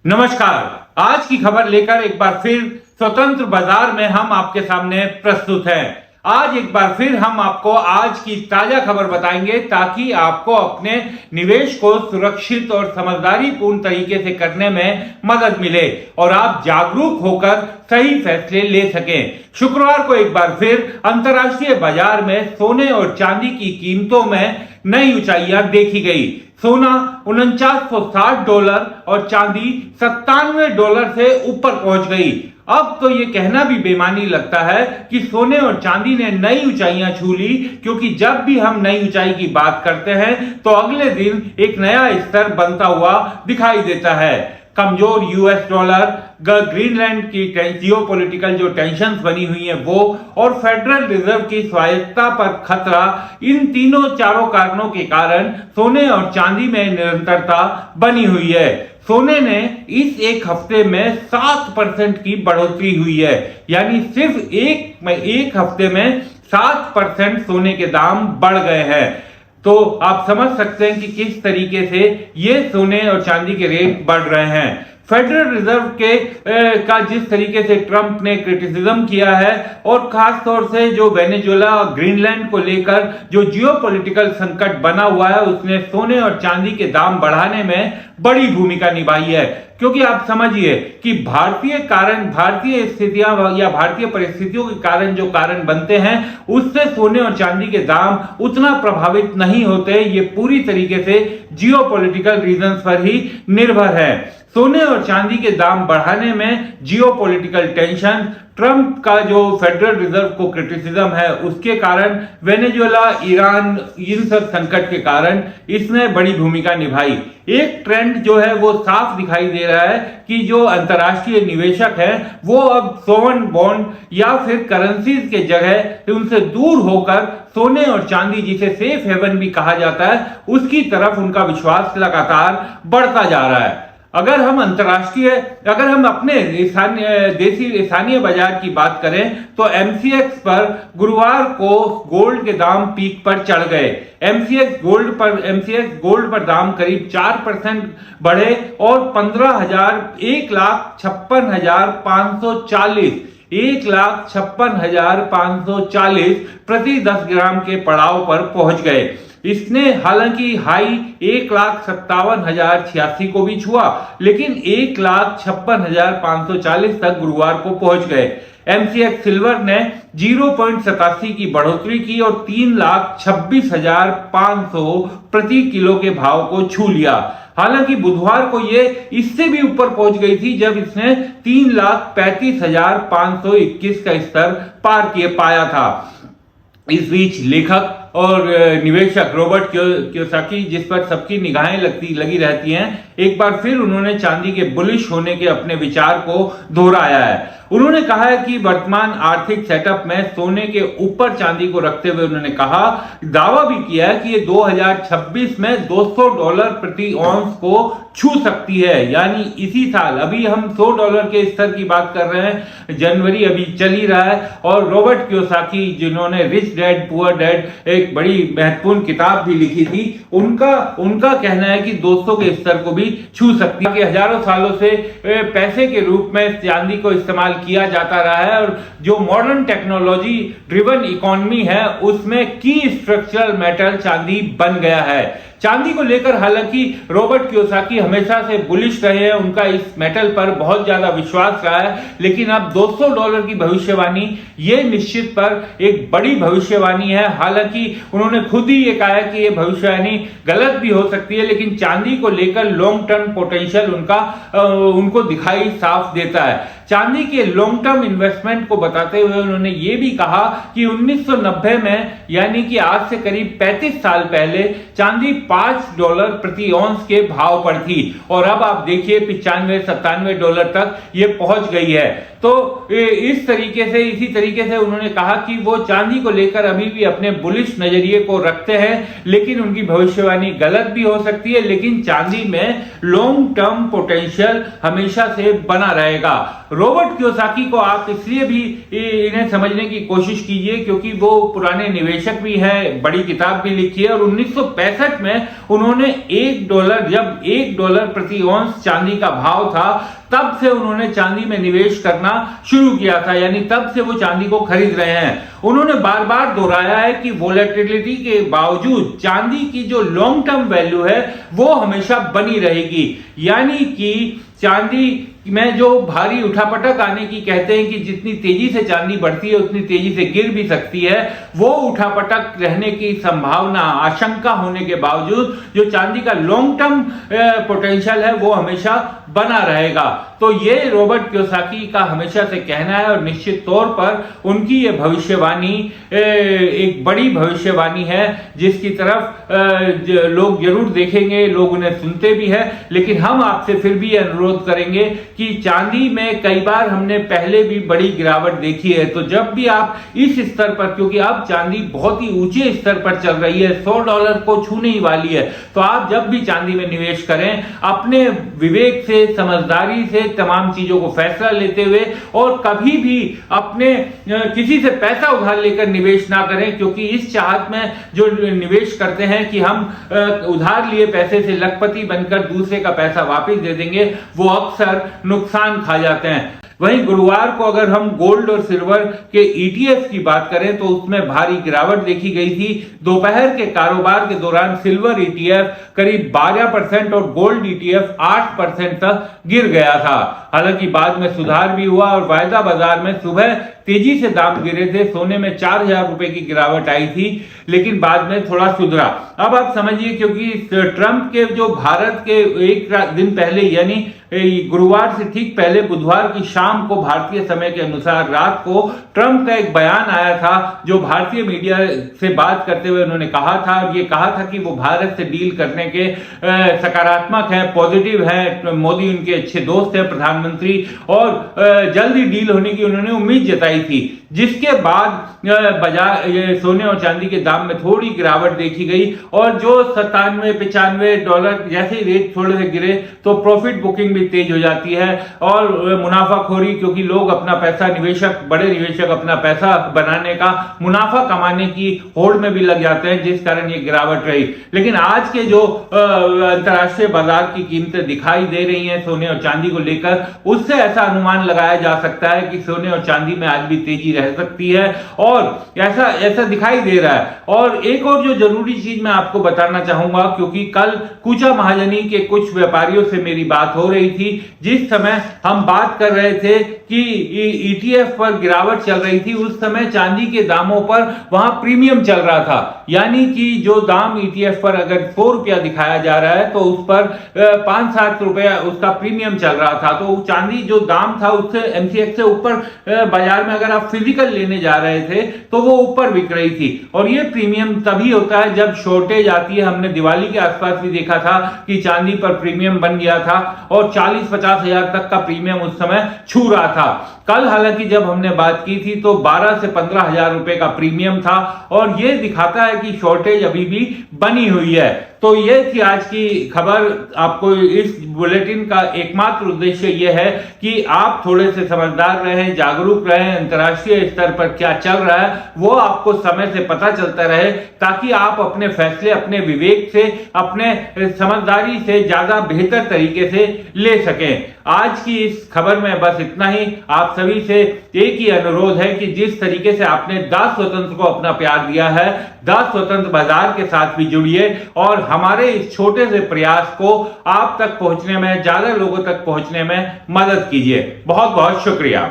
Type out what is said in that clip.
नमस्कार। आज की खबर लेकर एक बार फिर स्वतंत्र बाजार में हम आपके सामने प्रस्तुत हैं। आज एक बार फिर हम आपको आज की ताजा खबर बताएंगे ताकि आपको अपने निवेश को सुरक्षित और समझदारी पूर्ण तरीके से करने में मदद मिले और आप जागरूक होकर सही फैसले ले सकें। शुक्रवार को एक बार फिर अंतर्राष्ट्रीय बाजार में सोने और चांदी की कीमतों में नई ऊंचाइयां देखी गई। सोना $4960 और चांदी $97 से ऊपर पहुंच गई। अब तो ये कहना भी बेमानी लगता है कि सोने और चांदी ने नई ऊंचाइयां छू ली, क्योंकि जब भी हम नई ऊंचाई की बात करते हैं तो अगले दिन एक नया स्तर बनता हुआ दिखाई देता है। कमजोर यूएस डॉलर, ग्रीनलैंड की जियोपॉलिटिकल जो टेंशन्स बनी हुई है वो, और फेडरल रिजर्व की स्वायत्तता पर खतरा, इन चारों कारणों के कारण सोने और चांदी में निरंतरता बनी हुई है। सोने ने इस एक हफ्ते में 7% की बढ़ोतरी हुई है, यानी सिर्फ एक हफ्ते में 7% सोने के दाम बढ़ गए हैं। तो आप समझ सकते हैं कि किस तरीके से ये सोने और चांदी के रेट बढ़ रहे हैं। फेडरल रिजर्व का जिस तरीके से ट्रंप ने क्रिटिसिज्म किया है, और खास तौर से जो वेनेजुएला और ग्रीनलैंड को लेकर जो जियोपॉलिटिकल संकट बना हुआ है, उसने सोने और चांदी के दाम बढ़ाने में बड़ी भूमिका निभाई है। क्योंकि आप समझिए कि भारतीय स्थितियां या भारतीय परिस्थितियों के कारण जो कारण बनते हैं, उससे सोने और चांदी के दाम उतना प्रभावित नहीं होते। ये पूरी तरीके से जियोपॉलिटिकल रीजंस पर ही निर्भर है। सोने और चांदी के दाम बढ़ाने में जियोपॉलिटिकल टेंशन, ट्रंप का जो फेडरल रिजर्व को क्रिटिसिज्म है उसके कारण, वेनेजुएला, ईरान, इन सब संकट के कारण इसने बड़ी भूमिका निभाई। एक ट्रेंड जो है वो साफ दिखाई दे रहा है कि जो अंतर्राष्ट्रीय निवेशक हैं वो अब सोवरेन बॉन्ड या फिर करेंसीज के जगह उनसे दूर होकर सोने और चांदी, जिसे सेफ हेवन भी कहा जाता है, उसकी तरफ उनका विश्वास लगातार बढ़ता जा रहा है। अगर हम अपने स्थानीय बाजार की बात करें तो एमसीएक्स पर गुरुवार को गोल्ड के दाम पीक पर चढ़ गए। एमसीएक्स गोल्ड पर दाम करीब 4% बढ़े और 1,56,540 प्रति 10 ग्राम के पड़ाव पर पहुंच गए। इसने हालांकि हाई 1,57,086 को भी छुआ, लेकिन 1,56,540 तक गुरुवार को पहुंच गए। एमसीएक्स सिल्वर ने 0.87 की बढ़ोतरी की और 3,26,500 प्रति किलो के भाव को छू लिया। हालांकि बुधवार को ये इससे भी ऊपर पहुंच गई थी, जब इसने 3,35,521 का स्तर पाया था। इस बीच लेखक और निवेशक रॉबर्ट कियोसाकी, जिस पर सबकी निगाहें लगी रहती हैं, एक बार फिर उन्होंने चांदी के बुलिश होने के अपने विचार को दोहराया है। उन्होंने कहा है कि वर्तमान आर्थिक सेटअप में सोने के ऊपर चांदी को रखते हुए उन्होंने दावा भी किया है कि ये 2026 में $200 प्रति औंस को छू सकती है, यानी इसी साल। अभी हम $100 के स्तर की बात कर रहे हैं, जनवरी अभी चल ही रहा है। और रॉबर्ट कियोसाकी, जिन्होंने रिच डैड पुअर डैड एक बड़ी महत्वपूर्ण किताब भी लिखी थी, उनका कहना है कि 200 के स्तर को भी छू सकती है। कि हजारों सालों से पैसे के रूप में चांदी को इस्तेमाल किया जाता रहा है, और जो मॉडर्न टेक्नोलॉजी ड्रिवन इकोनॉमी है उसमें की स्ट्रक्चरल मेटल चांदी बन गया है। चांदी को लेकर हालांकि रॉबर्ट कियोसाकी हमेशा से बुलिश रहे हैं, उनका इस मेटल पर बहुत ज्यादा विश्वास रहा है, लेकिन अब $200 की भविष्यवाणी ये निश्चित पर एक बड़ी भविष्यवाणी है। हालांकि उन्होंने खुद ही ये कहा है कि ये भविष्यवाणी गलत भी हो सकती है, लेकिन चांदी को लेकर लॉन्ग टर्म पोटेंशियल उनको दिखाई साफ देता है। चांदी के लॉन्ग टर्म इन्वेस्टमेंट को बताते हुए उन्होंने ये भी कहा कि 1990 में, यानी कि आज से करीब 35 साल पहले, चांदी $5 प्रति औंस के भाव पर थी, और अब आप देखिए $95-97 तक ये पहुंच गई है। तो इसी तरीके से उन्होंने कहा कि वो चांदी को लेकर अभी भी अपने बुलिश नजरिए को रखते हैं, लेकिन उनकी भविष्यवाणी गलत भी हो सकती है, लेकिन चांदी में लॉन्ग टर्म पोटेंशियल हमेशा से बना रहेगा। रॉबर्ट कियोसाकी को आप इसलिए भी इन्हें समझने की कोशिश कीजिए क्योंकि वो पुराने निवेशक भी हैं, बड़ी किताब भी लिखी है, और 1965 में में उन्होंने $1, जब $1 प्रति औंस चांदी का भाव था, तब से उन्होंने चांदी में निवेश करना शुरू किया था, यानी तब से वो चांदी को खरीद रहे हैं। उन्होंने बार बार दोहराया है कि वोलेटिलिटी के बावजूद चांदी की जो लॉन्ग टर्म वैल्यू है वो हमेशा बनी रहेगी, यानी कि चांदी में जो भारी उठापटक आने की कहते हैं कि जितनी तेजी से चांदी बढ़ती है उतनी तेजी से गिर भी सकती है, वो उठापटक रहने की संभावना, आशंका होने के बावजूद जो चांदी का लॉन्ग टर्म पोटेंशियल है वो हमेशा बना रहेगा। तो ये रॉबर्ट कियोसाकी का हमेशा से कहना है और निश्चित तौर पर उनकी ये भविष्यवाणी एक बड़ी भविष्यवाणी है जिसकी तरफ लोग जरूर देखेंगे, लोग उन्हें सुनते भी हैं। लेकिन हम आपसे फिर भी अनुरोध करेंगे कि चांदी में कई बार हमने पहले भी बड़ी गिरावट देखी है, तो जब भी आप इस स्तर पर, क्योंकि अब चांदी बहुत ही ऊंचे स्तर पर चल रही है, $100 को छूने ही वाली है, तो आप जब भी चांदी में निवेश करें अपने विवेक से, समझदारी से तमाम चीजों को फैसला लेते हुए, और कभी भी अपने किसी से पैसा उधार लेकर निवेश ना करें, क्योंकि इस चाहत में जो निवेश करते हैं कि हम उधार लिए पैसे से लखपति बनकर दूसरे का पैसा वापस दे देंगे, वो अक्सर नुकसान खा जाते हैं। वहीं गुरुवार को अगर हम गोल्ड और सिल्वर के ETF की बात करें तो उसमें भारी गिरावट देखी गई थी। दोपहर के कारोबार के दौरान सिल्वर ETF करीब 12% और गोल्ड ETF 8% तक गिर गया था। हालांकि बाद में सुधार भी हुआ और वायदा बाजार में सुबह तेजी से दाम गिरे थे। सोने में 4,000 रुपए की गिरावट आई थी, लेकिन बाद में थोड़ा सुधरा। अब आप समझिए, क्योंकि ट्रंप के जो भारत के एक दिन पहले, यानी गुरुवार से ठीक पहले बुधवार की शाम को भारतीय समय के अनुसार रात को ट्रंप का एक बयान आया था, जो भारतीय मीडिया से बात करते हुए उन्होंने कहा था, और ये कहा था कि वो भारत से डील करने के सकारात्मक है, पॉजिटिव है। मोदी उनके अच्छे दोस्त हैं, प्रधानमंत्री, और जल्दी डील होने की उन्होंने उम्मीद जताई थी। जिसके बाद बाजार सोने और चांदी के दाम में थोड़ी गिरावट देखी गई, और जो $97-95 जैसे ही रेट थोड़े से गिरे तो प्रॉफिट बुकिंग भी तेज हो जाती है, और मुनाफाखोरी, क्योंकि लोग अपना पैसा, बड़े निवेशक अपना पैसा बनाने का, मुनाफा कमाने की होड़ में भी लग जाते हैं, जिस कारण ये गिरावट रही। लेकिन आज के जो अंतर्राष्ट्रीय बाजार की कीमतें दिखाई दे रही हैं सोने और चांदी को लेकर, उससे ऐसा अनुमान लगाया जा सकता है कि सोने और चांदी में आज भी तेजी रह सकती है, और ऐसा दिखाई दे रहा है। और एक और जो जरूरी चीज मैं आपको बताना चाहूंगा, क्योंकि कल कूचा महाजनी के कुछ व्यापारियों से मेरी बात हो रही थी, जिस समय हम बात कर रहे थे कि ETF पर गिरावट चल रही थी, उस समय चांदी के दामों पर वहां प्रीमियम चल रहा था, यानी कि जो दाम ETF पर अगर ₹100 दिखाया जा रहा है तो उस पर 5-7 रुपया उसका प्रीमियम चल रहा था। तो चांदी जो दाम था उससे MCX से ऊपर बाजार में अगर आप फिजिकल लेने जा रहे थे तो वो ऊपर बिक रही थी। और ये प्रीमियम तभी होता है जब शॉर्टेज आती है। हमने दिवाली के आसपास भी देखा था कि चांदी पर प्रीमियम बन गया था और 40-50 हजार तक का प्रीमियम उस समय छू रहा था। कल हालांकि जब हमने बात की थी तो 12 से 15 हजार रुपए का प्रीमियम था, और ये दिखाता है कि शॉर्टेज अभी भी बनी हुई है। तो ये थी आज की खबर। आपको इस बुलेटिन का एकमात्र उद्देश्य यह है कि आप थोड़े से समझदार रहें, जागरूक रहें, अंतर्राष्ट्रीय स्तर पर क्या चल रहा है वो आपको समय से पता चलता रहे, ताकि आप अपने फैसले अपने विवेक से, अपने समझदारी से ज्यादा बेहतर तरीके से ले सकें। आज की इस खबर में बस इतना ही। आप सभी से एक ही अनुरोध है कि जिस तरीके से आपने दास स्वतंत्र को अपना प्यार दिया है, दास स्वतंत्र बाजार के साथ भी जुड़िए और हमारे इस छोटे से प्रयास को आप तक पहुंचने में, ज्यादा लोगों तक पहुंचने में मदद कीजिए। बहुत बहुत शुक्रिया।